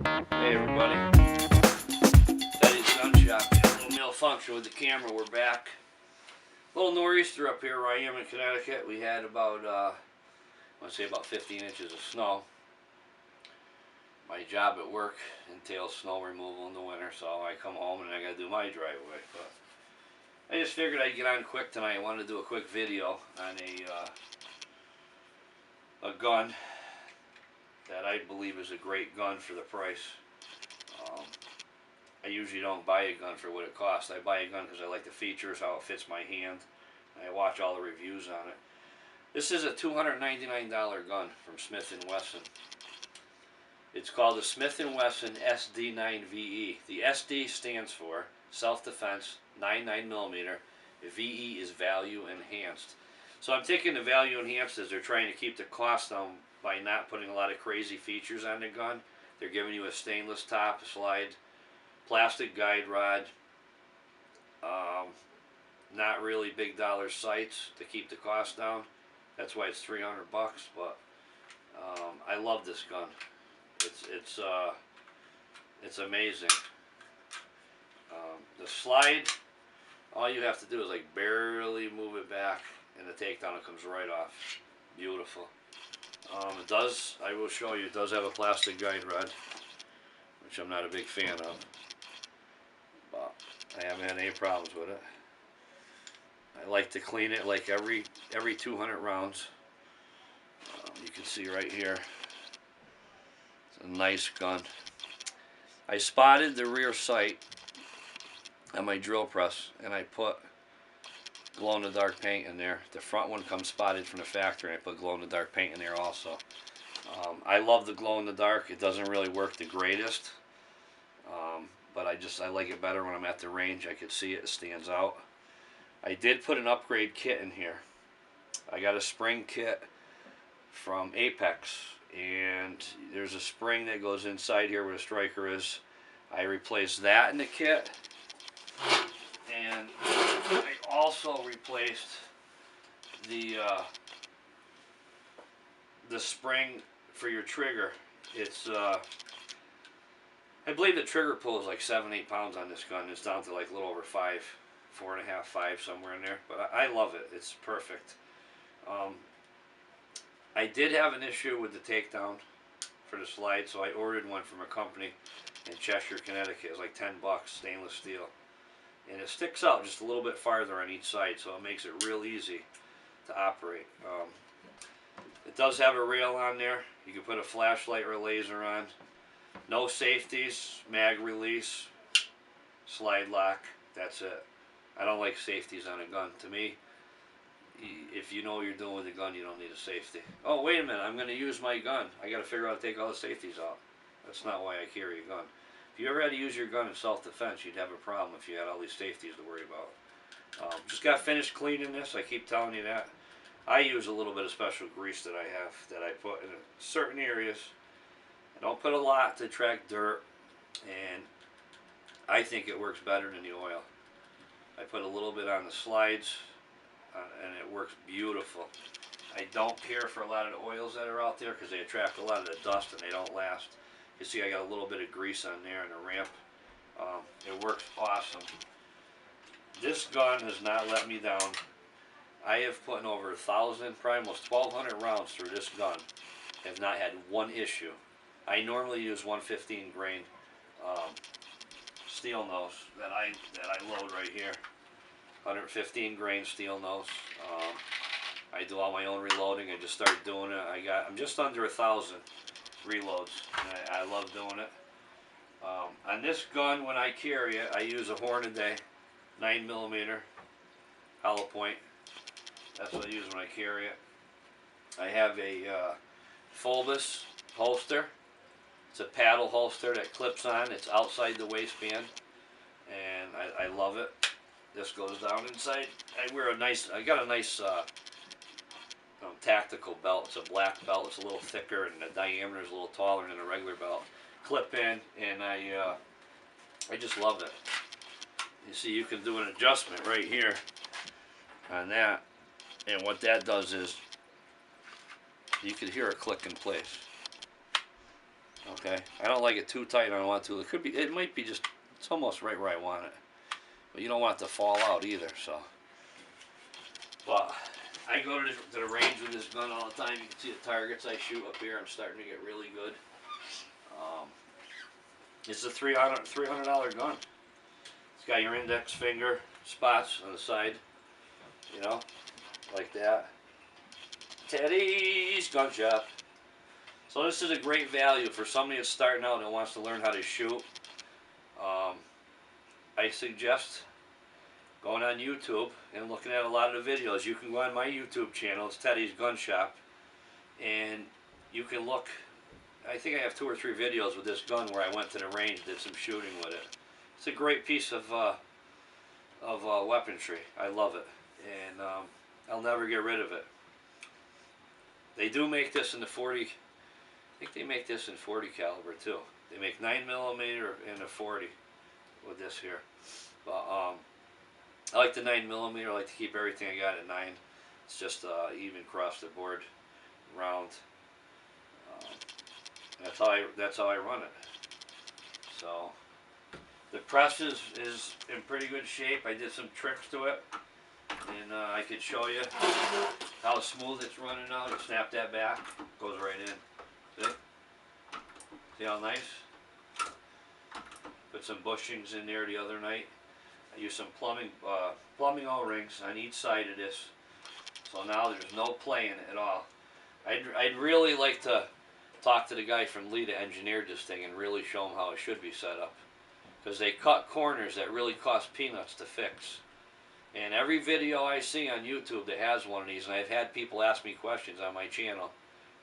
Hey everybody, Teddy's Gun Shop. A little malfunction with the camera. We're back. A little nor'easter up here where I am in Connecticut. We had about, I want to say about 15 inches of snow. My job at work entails snow removal in the winter, so I come home and I got to do my driveway. But I just figured I'd get on quick tonight. I wanted to do a quick video on a gun that I believe is a great gun for the price. I usually don't buy a gun for what it costs. I buy a gun because I like the features, how it fits my hand. I watch all the reviews on it. This is a $299 gun from Smith & Wesson. It's called the Smith & Wesson SD9ve. The SD stands for Self-Defense 9.9mm. VE is Value Enhanced. So I'm taking the Value Enhanced as they're trying to keep the cost down by not putting a lot of crazy features on the gun. They're giving you a stainless top, a slide, plastic guide rod, not really big dollar sights to keep the cost down. That's why it's $300. But I love this gun. It's amazing. The slide, all you have to do is like barely move it back, and the takedown it comes right off. Beautiful. It does. I will show you. It does have a plastic guide rod, which I'm not a big fan of. But I haven't had any problems with it. I like to clean it like every 200 rounds. You can see right here. It's a nice gun. I spotted the rear sight on my drill press, and I put glow-in-the-dark paint in there. The front one comes spotted from the factory, and I put glow-in-the-dark paint in there also. I love the glow-in-the-dark. It doesn't really work the greatest, but I like it better when I'm at the range. I can see it stands out. I did put an upgrade kit in here. I got a spring kit from Apex, and there's a spring that goes inside here where the striker is. I replaced that in the kit, and I also replaced the spring for your trigger. It's I believe the trigger pull is like 7-8 pounds on this gun. It's down to like a little over 5, 4.5, 5, somewhere in there. But I love it. It's perfect. I did have an issue with the takedown for the slide, so I ordered one from a company in Cheshire, Connecticut. It was like $10, stainless steel. And it sticks out just a little bit farther on each side, so it makes it real easy to operate. It does have a rail on there. You can put a flashlight or a laser on. No safeties, mag release, slide lock. That's it. I don't like safeties on a gun. To me, if you know what you're doing with the gun, you don't need a safety. Oh, wait a minute, I'm going to use my gun. I got to figure out how to take all the safeties out. That's not why I carry a gun. If you ever had to use your gun in self-defense, you'd have a problem if you had all these safeties to worry about. Just got finished cleaning this. I keep telling you that. I use a little bit of special grease that I have that I put in certain areas. I don't put a lot to attract dirt, and I think it works better than the oil. I put a little bit on the slides, and it works beautiful. I don't care for a lot of the oils that are out there because they attract a lot of the dust and they don't last. You see I got a little bit of grease on there in the ramp. It works awesome. This gun has not let me down. I have put in over 1,000, probably almost 1,200 rounds through this gun. Have not had one issue. I normally use 115 grain steel nose that I load right here. 115 grain steel nose. I do all my own reloading. I just started doing it. I'm just under 1,000 reloads. And I love doing it. On this gun, when I carry it, I use a Hornady 9mm hollow point. That's what I use when I carry it. I have a Fulbus holster. It's a paddle holster that clips on. It's outside the waistband, and I love it. This goes down inside. I got a nice tactical belt. It's a black belt. It's a little thicker, and the diameter is a little taller than a regular belt. Clip in, and I just love it. You see, you can do an adjustment right here on that, and what that does is you can hear it click in place. Okay, I don't like it too tight. I don't want to. It could be. It might be just. It's almost right where I want it, but you don't want it to fall out either. So, but I go to the range with this gun all the time. You can see the targets I shoot up here. I'm starting to get really good. Um, it's a $300 gun. It's got your index finger spots on the side, you know, like that. Teddy's Gun Shop. So this is a great value for somebody that's starting out and wants to learn how to shoot. I suggest going on YouTube and looking at a lot of the videos. You can go on my YouTube channel, it's Teddy's Gun Shop, and you can look. I think I have 2 or 3 videos with this gun where I went to the range, did some shooting with it. It's a great piece of weaponry. I love it, and I'll never get rid of it. They do make this in the 40. I think they make this in 40 caliber too. They make 9mm and a 40 with this here. But I like the 9mm. I like to keep everything I got at 9. It's just even across the board, round. That's how I run it. So the press is in pretty good shape. I did some tricks to it, and I could show you how smooth it's running now. You snap that back, goes right in. See? See how nice? Put some bushings in there the other night. I used some plumbing O-rings on each side of this, so now there's no play in it at all. I'd really like to talk to the guy from Lee that engineered this thing and really show him how it should be set up, because they cut corners that really cost peanuts to fix. And every video I see on YouTube that has one of these, and I've had people ask me questions on my channel,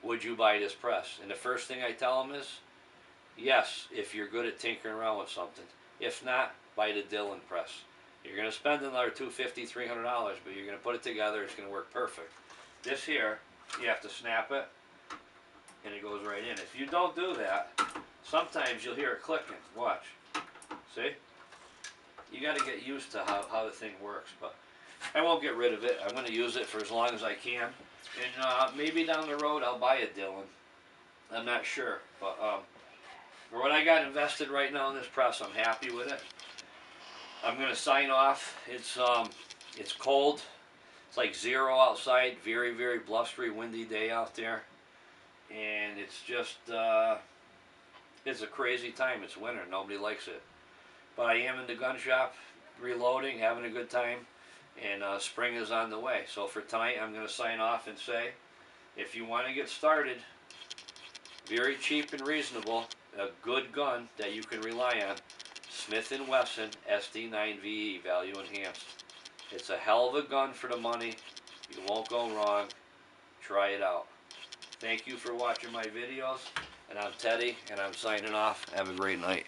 would you buy this press? And the first thing I tell them is, yes, if you're good at tinkering around with something. If not, buy the Dillon press. You're going to spend another $250, $300, but you're going to put it together, it's going to work perfect. This here, you have to snap it, and it goes right in. If you don't do that, sometimes you'll hear it clicking. Watch. See? You got to get used to how the thing works, but I won't get rid of it. I'm going to use it for as long as I can, and maybe down the road I'll buy a Dillon. I'm not sure, but for what I got invested right now in this press, I'm happy with it. I'm going to sign off. It's cold. It's like 0 outside. Very, very blustery, windy day out there, and it's just it's a crazy time. It's winter. Nobody likes it. But I am in the gun shop, reloading, having a good time, and spring is on the way. So for tonight, I'm going to sign off and say, if you want to get started, very cheap and reasonable, a good gun that you can rely on, Smith & Wesson SD9ve, value enhanced. It's a hell of a gun for the money. You won't go wrong. Try it out. Thank you for watching my videos, and I'm Teddy, and I'm signing off. Have a great night.